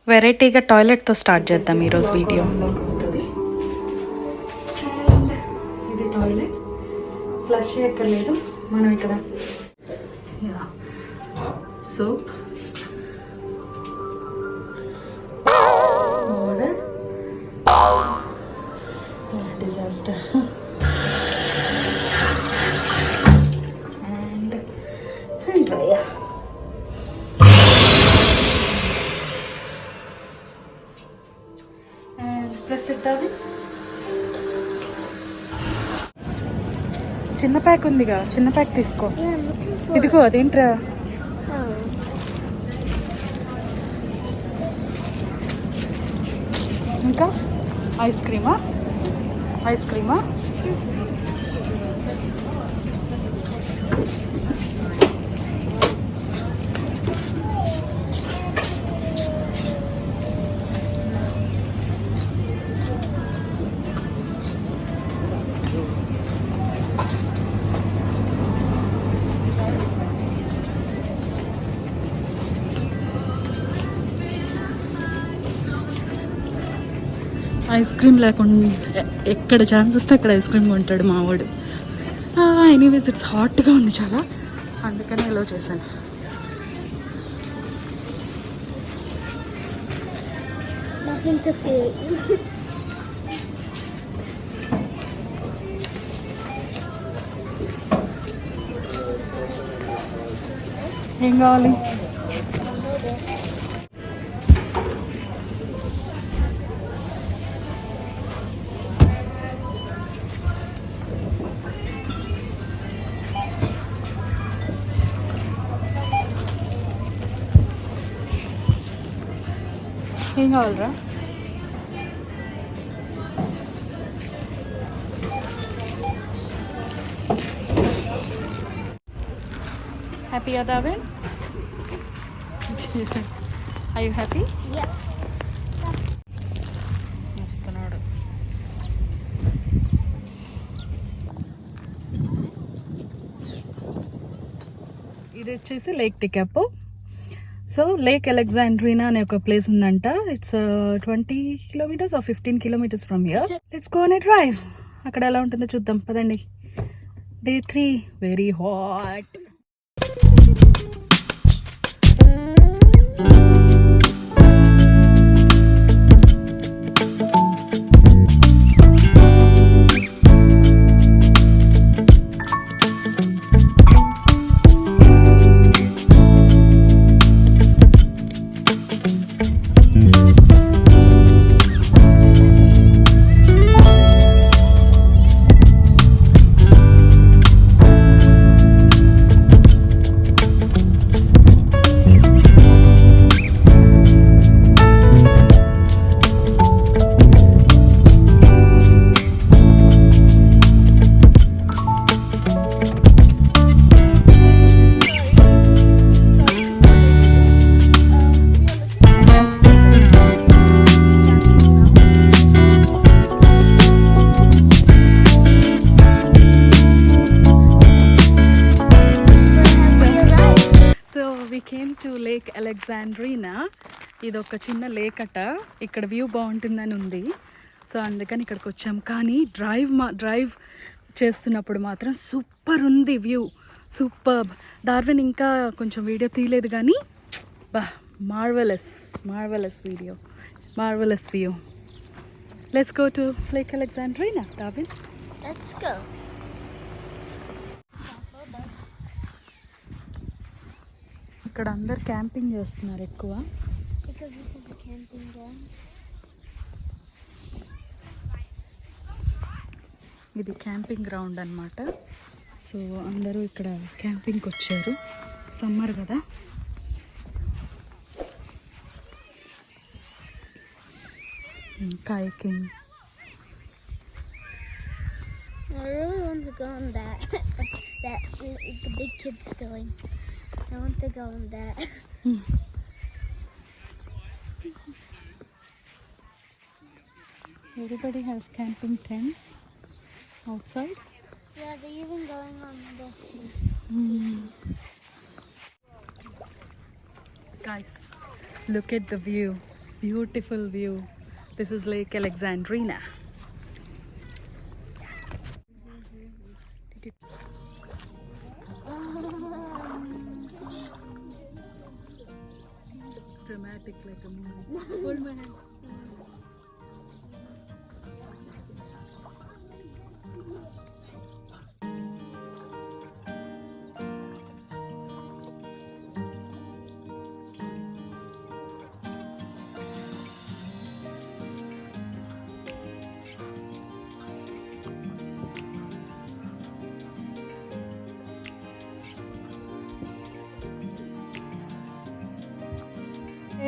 వెరైటీగా టాయిలెట్తో స్టార్ట్ చేద్దాం ఈరోజు వీడియో. ఇది టాయిలెట్, ఫ్లష్ చేయక్కర్లేదు మనం ఇక్కడ. Soap, water, disaster and dryer. చిన్న ప్యాక్ ఉందిగా, చిన్న ప్యాక్ తీసుకో. ఇదిగో అదేంట్రా, ఇంకా ఐస్ క్రీమా? ఐస్ క్రీమా? ఐస్ క్రీమ్ లేకుండా ఎక్కడ ఛాన్స్ వస్తే అక్కడ ఐస్ క్రీమ్ కొంటాడు మావాడు. ఎనీవేస్ ఇట్స్ హాట్గా ఉంది చాలా, అందుకని ఇలా చేశాను. ఏం కావాలి? ఏం కావాలరా? హ్యాపీయా దార్విన్? Are you happy? Yeah. వస్తున్నాడు. ఇది వచ్చేసి లేక్ టెకాపో. సో లేక్ అలెగ్జాండ్రీనా అనే ఒక ప్లేస్ ఉందంట. It's 20 kilometers or 15 kilometers from here. Let's go on a drive. అక్కడ ఎలా ఉంటుందో చూద్దాం పదండి. Day 3 very hot. లేక్ అలెగ్జాండ్రీనా. ఇది ఒక చిన్న లేక్ అట. ఇక్కడ వ్యూ బాగుంటుందని ఉంది, సో అందుకని ఇక్కడికి వచ్చాం. కానీ డ్రైవ్ చేస్తున్నప్పుడు మాత్రం సూపర్ ఉంది వ్యూ, సూపర్. డార్విన్ ఇంకా కొంచెం వీడియో తీయలేదు కానీ బా marvellous video, marvellous view. Let's go to Lake Alexandrina. Darwin, let's go. ఇక్కడ అందరు క్యాంపింగ్ చేస్తున్నారు ఎక్కువ. ఇది క్యాంపింగ్ గ్రౌండ్ అన్నమాట. సో అందరూ ఇక్కడ క్యాంపింగ్కి వచ్చారు, సమ్మర్ కదా. Kayaking. I really want to go on that the big kids doing. I want to go on that. Everybody has camping tents outside. Yeah, they're even going on this. Guys, look at the view. Beautiful view. This is Lake Alexandrina. Dramatic like a movie. Hold my hand.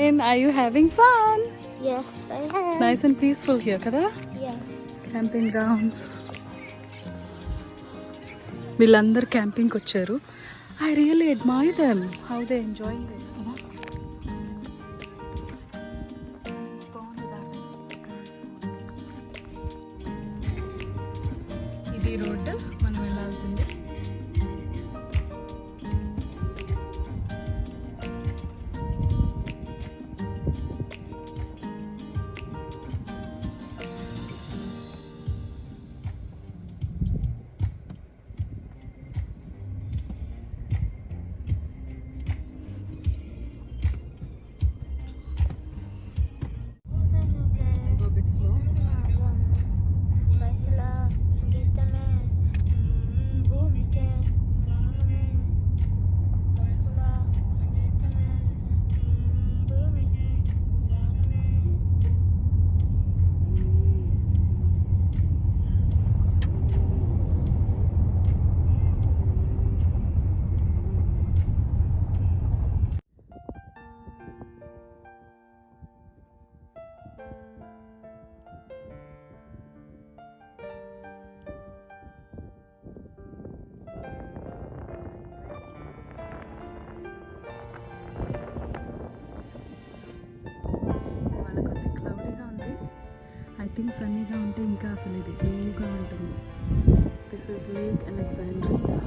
And are you having fun? Yes, I have. It's nice and peaceful here, kada? Yeah. Camping grounds. వీళ్ళందరూ క్యాంపింగ్కి వచ్చారు. I really admire them, how they enjoying it. ఇది road మనం వెళ్ళాల్సింది. I think సన్నీగా ఉంటే ఇంకా అసలు ఇది బ్లూగా ఉంటుంది. This is Lake Alexandria.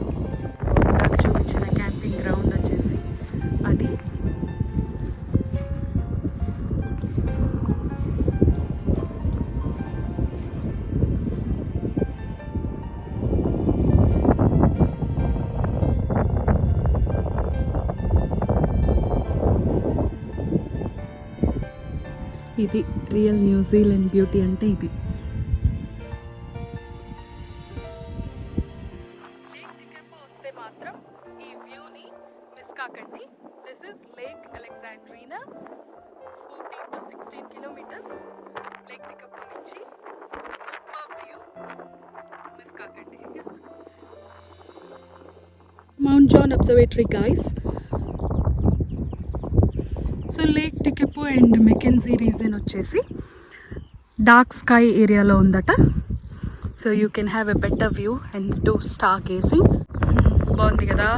నాకు చూపించిన క్యాంపింగ్ గ్రౌండ్ వచ్చేసి అది. ఇది రియల్ న్యూజిలాండ్ బ్యూటీ అంటే ఇది. లేక్ టికాపో వస్తే మాత్రం ఈ వ్యూని మిస్ కాకండి. This is Lake Alexandria. 14 to 16 kilometers Lake Tekapo నుంచి. సూపర్ వ్యూ, మిస్ కాకండి. Mount John observatory guys. So Lake Tekapo and Mackenzie region వచ్చేసి డార్క్ స్కై ఏరియాలో ఉందట. So you can have a better view and do star gazing. బాగుంది కదా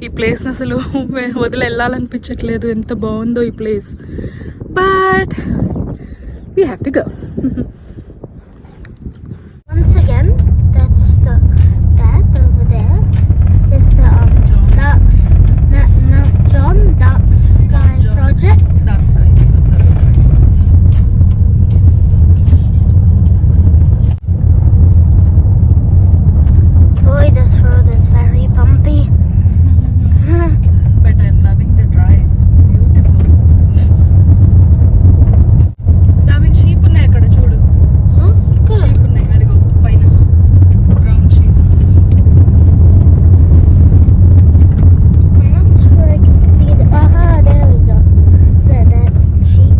ఈ place. అసలు వదిలి వెళ్ళాలనిపించట్లేదు, ఎంత బాగుందో ఈ place. But we have to go. Once again, that's that over there is the ducks. Not John, Dark Sky Project. Dark Sky Observatory. Boy, this road is very bumpy. But I'm loving the drive. Beautiful. Dharvin, sheep ఉన్నాయి అక్కడ చూడు. Good. Sheep ఉన్నాయి అదిగో పైన. Brown sheep. I'm not sure I can see the. Aha, there we go. That's the sheep.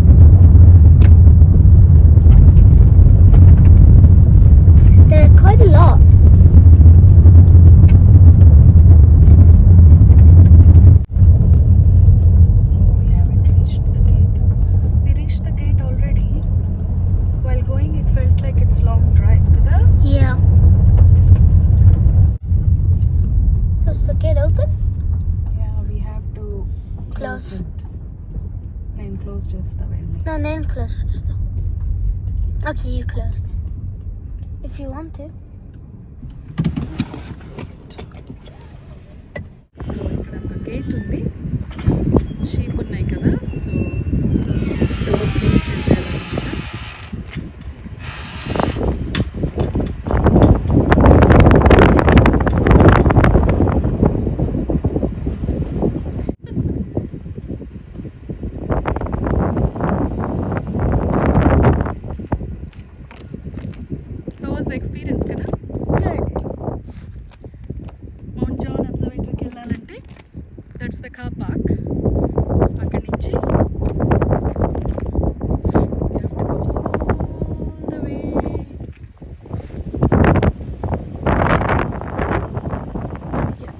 There are quite a lot. We haven't reached the gate. We reached the gate already. While going, it felt like it's long drive, kada? Yeah. Does the gate open? Yeah, we have to Close. it. నేను close చేస్తావండి. No, then close just though. Okay, you closed. If you want to. So ఇక్కడ ఒక gate ఉంది. Sheep ఉన్నాయి కదా, so door close was the experience కదా? Good. Mount John అబ్జర్వేటరీకి వెళ్ళాలంటే that's the car park. అక్కడి నుంచి you have to go all the way. Yes.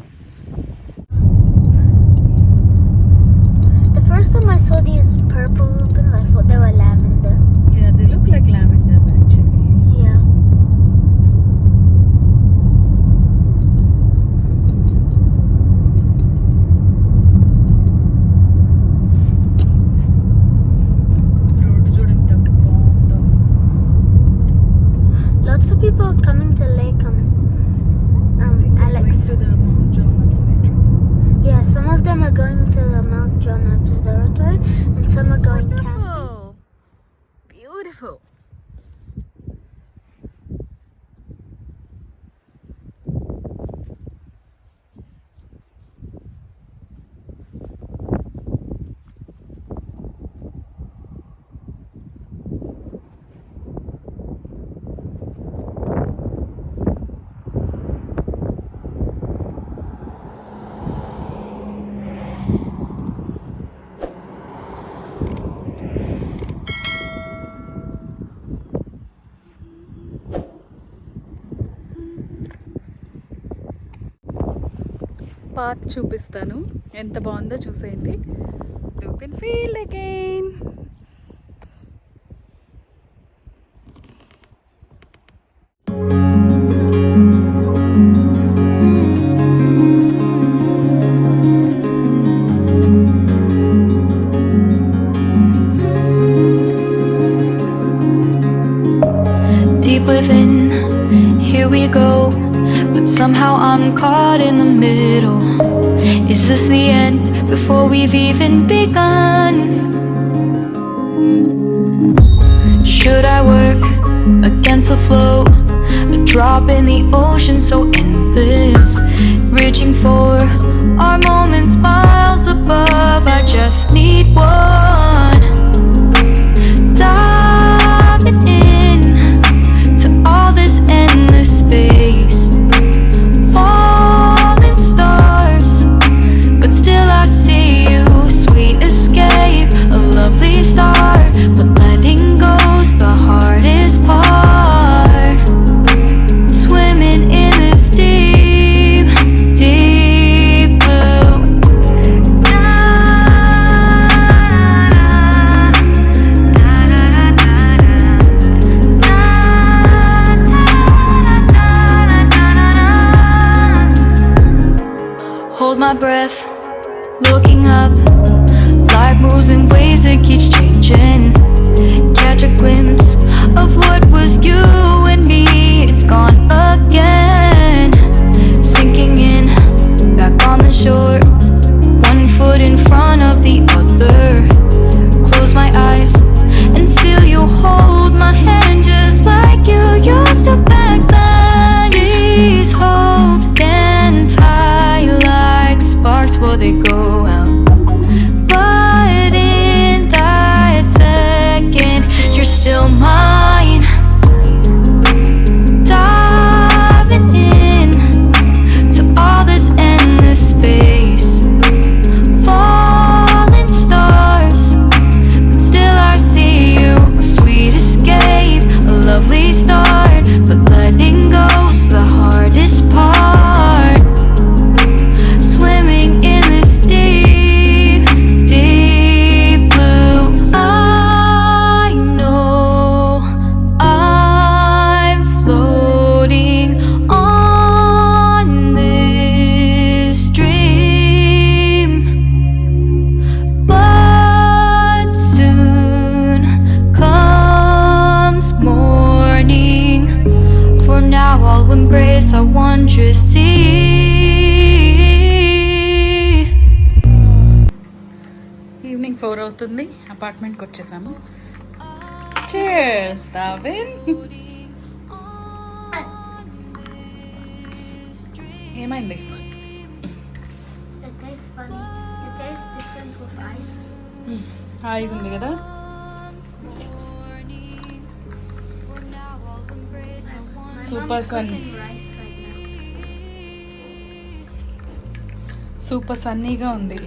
The first time I saw these purple ribbons, I thought they were lavender. Yeah, they look like lavenders actually. Yeah. Road చూడంత బాగుందో. Lots of people are coming to Lake Alex. Going to the Mount John Observatory. Yeah, some of them are going to the Mount John Observatory and some are going camping. Beautiful. Path చూపిస్తాను, ఎంత బాగుందో చూసేయండి. Look and feel again. Deep within, here we go, but somehow I'm caught in the middle. Is this the end before we've even begun? Should I work against the flow? A drop in the ocean so endless, reaching for our moments miles above. I just need one. Diving in to all this endless space, falling stars, but still I see you. Sweet escape, a lovely start, but letting go's the hardest part. Swimming in this deep, deep blue. Hold my breath, looking up. Life moves in waves that keeps changing. Catch a glimpse of what was you and me. It's gone again. Sinking in, back on the shore. One foot in front of the other. Close my eyes and feel you hold my hand just like you used to back then. These hopes dance high like sparks before they go out. But in that second, you're still mine. Diving in to all this endless space, falling stars, but still I see you. A sweet escape, a lovely start, but letting go's the hardest part. Swimming in this deep, deep blue. I know I'm floating on this dream, but soon comes morning. For now I'll embrace our wondrous sea. Evening 4 అవుతుంది, అపార్ట్మెంట్కి వచ్చేసాము. Cheers, Dharvin. ఏమైంది? It tastes funny. It tastes different with ice. హాయిగా ఉంది కదా. Super sun rice right now. Super సన్నీగా ఉంది